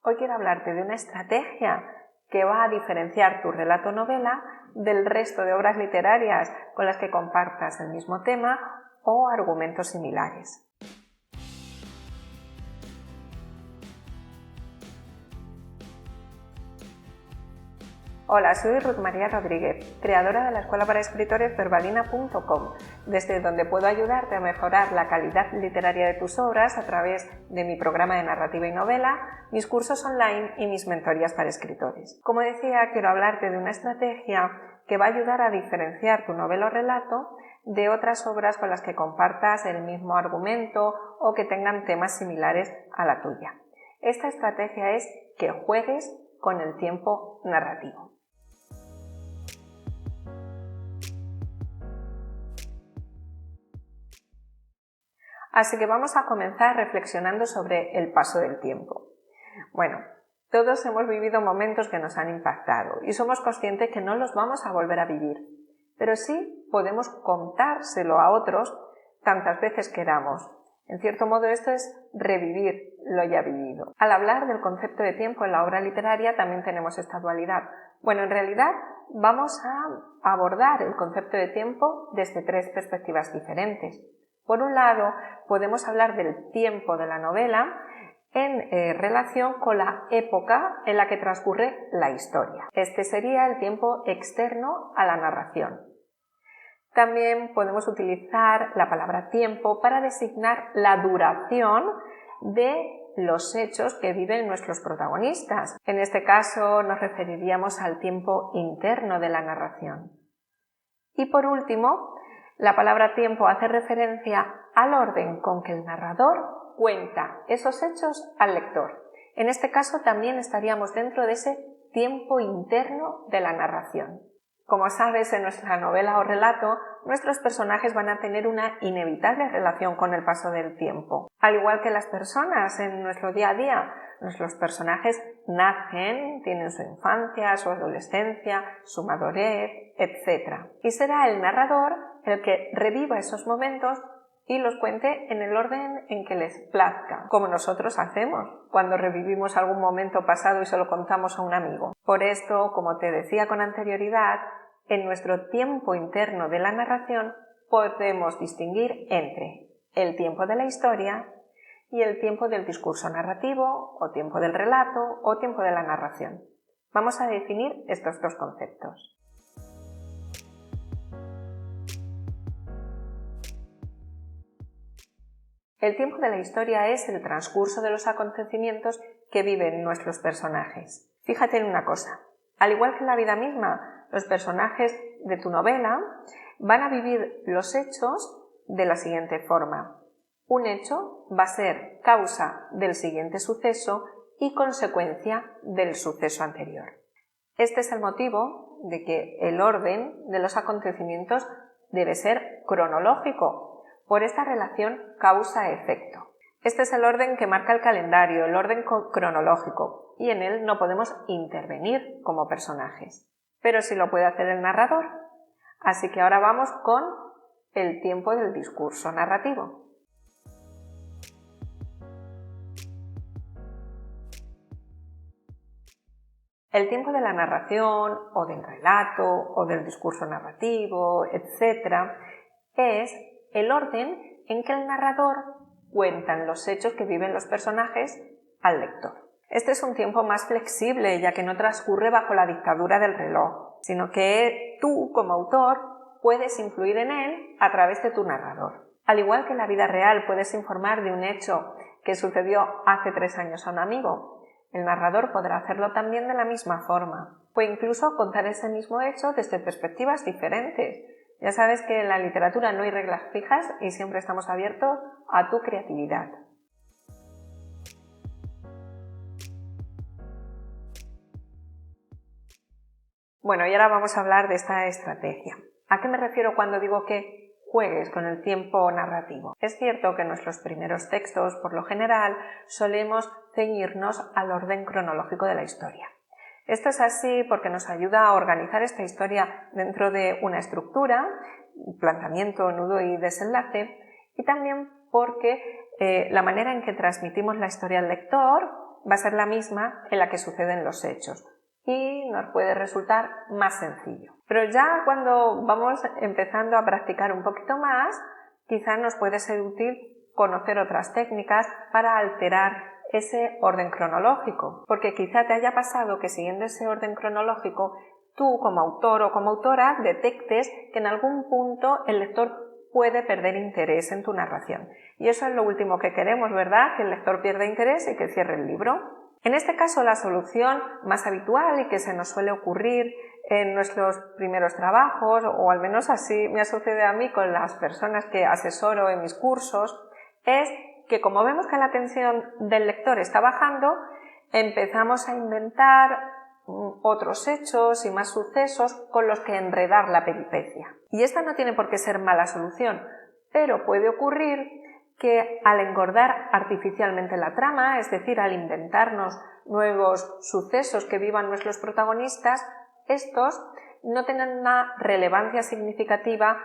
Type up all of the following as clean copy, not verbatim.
Hoy quiero hablarte de una estrategia que va a diferenciar tu relato novela del resto de obras literarias con las que compartas el mismo tema o argumentos similares. Hola, soy Ruth María Rodríguez, creadora de la escuela para escritores verbalina.com, desde donde puedo ayudarte a mejorar la calidad literaria de tus obras a través de mi programa de narrativa y novela, mis cursos online y mis mentorías para escritores. Como decía, quiero hablarte de una estrategia que va a ayudar a diferenciar tu novela o relato de otras obras con las que compartas el mismo argumento o que tengan temas similares a la tuya. Esta estrategia es que juegues con el tiempo narrativo. Así que vamos a comenzar reflexionando sobre el paso del tiempo. Bueno, todos hemos vivido momentos que nos han impactado y somos conscientes que no los vamos a volver a vivir, pero sí podemos contárselo a otros tantas veces queramos. En cierto modo, esto es revivir lo ya vivido. Al hablar del concepto de tiempo en la obra literaria también tenemos esta dualidad. Bueno, en realidad vamos a abordar el concepto de tiempo desde tres perspectivas diferentes. Por un lado, podemos hablar del tiempo de la novela en relación con la época en la que transcurre la historia. Este sería el tiempo externo a la narración. También podemos utilizar la palabra tiempo para designar la duración de los hechos que viven nuestros protagonistas. En este caso nos referiríamos al tiempo interno de la narración. Y por último, la palabra tiempo hace referencia al orden con que el narrador cuenta esos hechos al lector. En este caso también estaríamos dentro de ese tiempo interno de la narración. Como sabes, en nuestra novela o relato, nuestros personajes van a tener una inevitable relación con el paso del tiempo. Al igual que las personas en nuestro día a día, nuestros personajes nacen, tienen su infancia, su adolescencia, su madurez, etc. Y será el narrador el que reviva esos momentos y los cuente en el orden en que les plazca, como nosotros hacemos cuando revivimos algún momento pasado y se lo contamos a un amigo. Por esto, como te decía con anterioridad, en nuestro tiempo interno de la narración podemos distinguir entre el tiempo de la historia y el tiempo del discurso narrativo, o tiempo del relato, o tiempo de la narración. Vamos a definir estos dos conceptos. El tiempo de la historia es el transcurso de los acontecimientos que viven nuestros personajes. Fíjate en una cosa, al igual que en la vida misma, los personajes de tu novela van a vivir los hechos de la siguiente forma. Un hecho va a ser causa del siguiente suceso y consecuencia del suceso anterior. Este es el motivo de que el orden de los acontecimientos debe ser cronológico, por esta relación causa-efecto. Este es el orden que marca el calendario, el orden cronológico, y en él no podemos intervenir como personajes. Pero sí lo puede hacer el narrador. Así que ahora vamos con el tiempo del discurso narrativo. El tiempo de la narración, o del relato, o del discurso narrativo, etc., es el orden en que el narrador cuenta los hechos que viven los personajes al lector. Este es un tiempo más flexible, ya que no transcurre bajo la dictadura del reloj, sino que tú, como autor, puedes influir en él a través de tu narrador. Al igual que en la vida real puedes informar de un hecho que sucedió hace 3 años a un amigo, el narrador podrá hacerlo también de la misma forma, o incluso contar ese mismo hecho desde perspectivas diferentes. Ya sabes que en la literatura no hay reglas fijas y siempre estamos abiertos a tu creatividad. Bueno, y ahora vamos a hablar de esta estrategia. ¿A qué me refiero cuando digo que juegues con el tiempo narrativo? Es cierto que en nuestros primeros textos, por lo general, solemos ceñirnos al orden cronológico de la historia. Esto es así porque nos ayuda a organizar esta historia dentro de una estructura, planteamiento, nudo y desenlace, y también porque la manera en que transmitimos la historia al lector va a ser la misma en la que suceden los hechos y nos puede resultar más sencillo. Pero ya cuando vamos empezando a practicar un poquito más, quizás nos puede ser útil conocer otras técnicas para alterar ese orden cronológico, porque quizá te haya pasado que siguiendo ese orden cronológico tú como autor o como autora detectes que en algún punto el lector puede perder interés en tu narración. Y eso es lo último que queremos, ¿verdad? Que el lector pierda interés y que cierre el libro. En este caso, la solución más habitual y que se nos suele ocurrir en nuestros primeros trabajos, o al menos así me ha sucedido a mí con las personas que asesoro en mis cursos, es que como vemos que la atención del lector está bajando, empezamos a inventar otros hechos y más sucesos con los que enredar la peripecia. Y esta no tiene por qué ser mala solución, pero puede ocurrir que al engordar artificialmente la trama, es decir, al inventarnos nuevos sucesos que vivan nuestros protagonistas, estos no tengan una relevancia significativa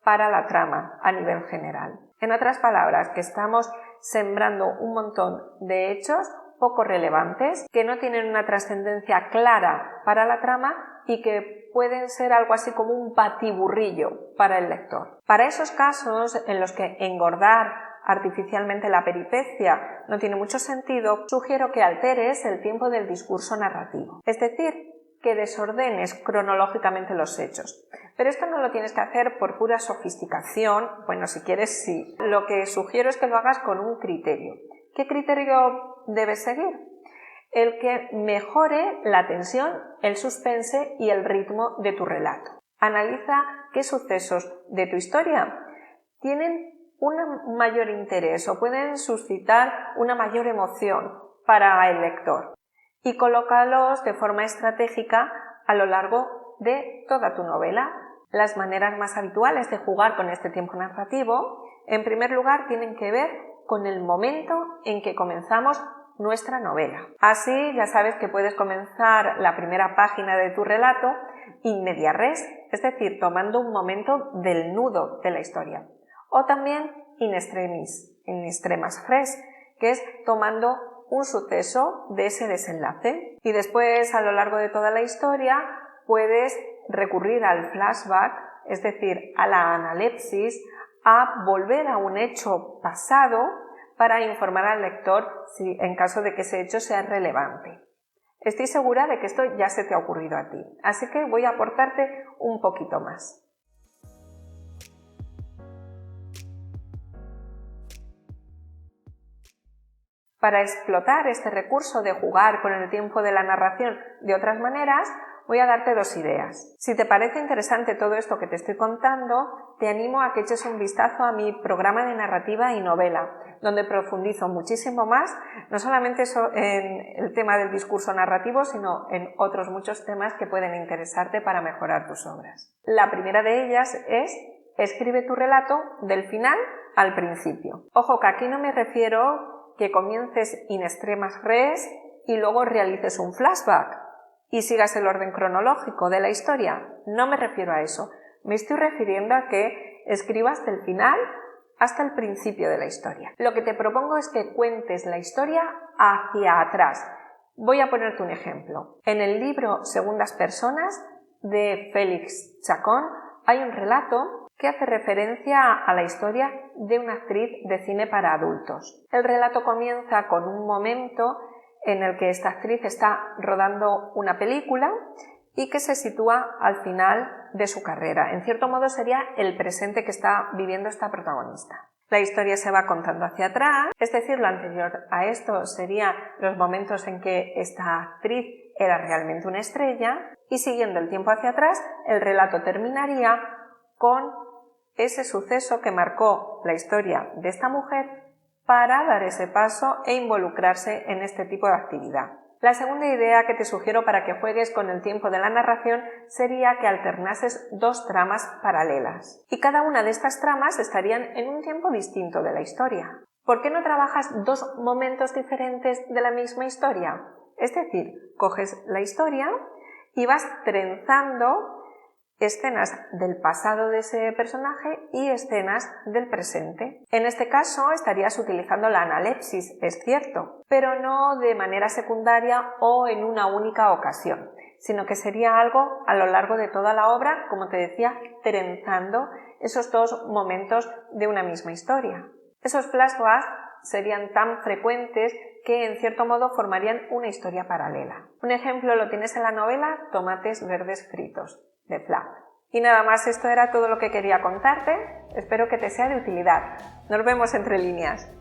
para la trama a nivel general. En otras palabras, que estamos sembrando un montón de hechos poco relevantes, que no tienen una trascendencia clara para la trama y que pueden ser algo así como un batiburrillo para el lector. Para esos casos en los que engordar artificialmente la peripecia no tiene mucho sentido, sugiero que alteres el tiempo del discurso narrativo, es decir, que desordenes cronológicamente los hechos. Pero esto no lo tienes que hacer por pura sofisticación, bueno, si quieres sí. Lo que sugiero es que lo hagas con un criterio. ¿Qué criterio debes seguir? El que mejore la tensión, el suspense y el ritmo de tu relato. Analiza qué sucesos de tu historia tienen un mayor interés o pueden suscitar una mayor emoción para el lector y colócalos de forma estratégica a lo largo de toda tu novela. Las maneras más habituales de jugar con este tiempo narrativo, en primer lugar, tienen que ver con el momento en que comenzamos nuestra novela. Así ya sabes que puedes comenzar la primera página de tu relato in media res, es decir, tomando un momento del nudo de la historia. O también in extremis, in extremas res, que es tomando un suceso de ese desenlace. Y después, a lo largo de toda la historia, puedes recurrir al flashback, es decir, a la analepsis, a volver a un hecho pasado para informar al lector si en caso de que ese hecho sea relevante. Estoy segura de que esto ya se te ha ocurrido a ti, así que voy a aportarte un poquito más. Para explotar este recurso de jugar con el tiempo de la narración de otras maneras, voy a darte dos ideas. Si te parece interesante todo esto que te estoy contando, te animo a que eches un vistazo a mi programa de narrativa y novela, donde profundizo muchísimo más, no solamente en el tema del discurso narrativo, sino en otros muchos temas que pueden interesarte para mejorar tus obras. La primera de ellas es: escribe tu relato del final al principio. Ojo, que aquí no me refiero que comiences in extremas res y luego realices un flashback y sigas el orden cronológico de la historia. No me refiero a eso. Me estoy refiriendo a que escribas del final hasta el principio de la historia. Lo que te propongo es que cuentes la historia hacia atrás. Voy a ponerte un ejemplo. En el libro Segundas Personas de Félix Chacón hay un relato que hace referencia a la historia de una actriz de cine para adultos. El relato comienza con un momento en el que esta actriz está rodando una película y que se sitúa al final de su carrera. En cierto modo sería el presente que está viviendo esta protagonista. La historia se va contando hacia atrás, es decir, lo anterior a esto serían los momentos en que esta actriz era realmente una estrella, y siguiendo el tiempo hacia atrás, el relato terminaría con ese suceso que marcó la historia de esta mujer para dar ese paso e involucrarse en este tipo de actividad. La segunda idea que te sugiero para que juegues con el tiempo de la narración sería que alternases dos tramas paralelas. Y cada una de estas tramas estarían en un tiempo distinto de la historia. ¿Por qué no trabajas dos momentos diferentes de la misma historia? Es decir, coges la historia y vas trenzando escenas del pasado de ese personaje y escenas del presente. En este caso estarías utilizando la analepsis, es cierto, pero no de manera secundaria o en una única ocasión, sino que sería algo a lo largo de toda la obra, como te decía, trenzando esos dos momentos de una misma historia. Esos flashbacks serían tan frecuentes que en cierto modo formarían una historia paralela. Un ejemplo lo tienes en la novela Tomates verdes fritos, de Flap. Y nada más, esto era todo lo que quería contarte. Espero que te sea de utilidad. Nos vemos entre líneas.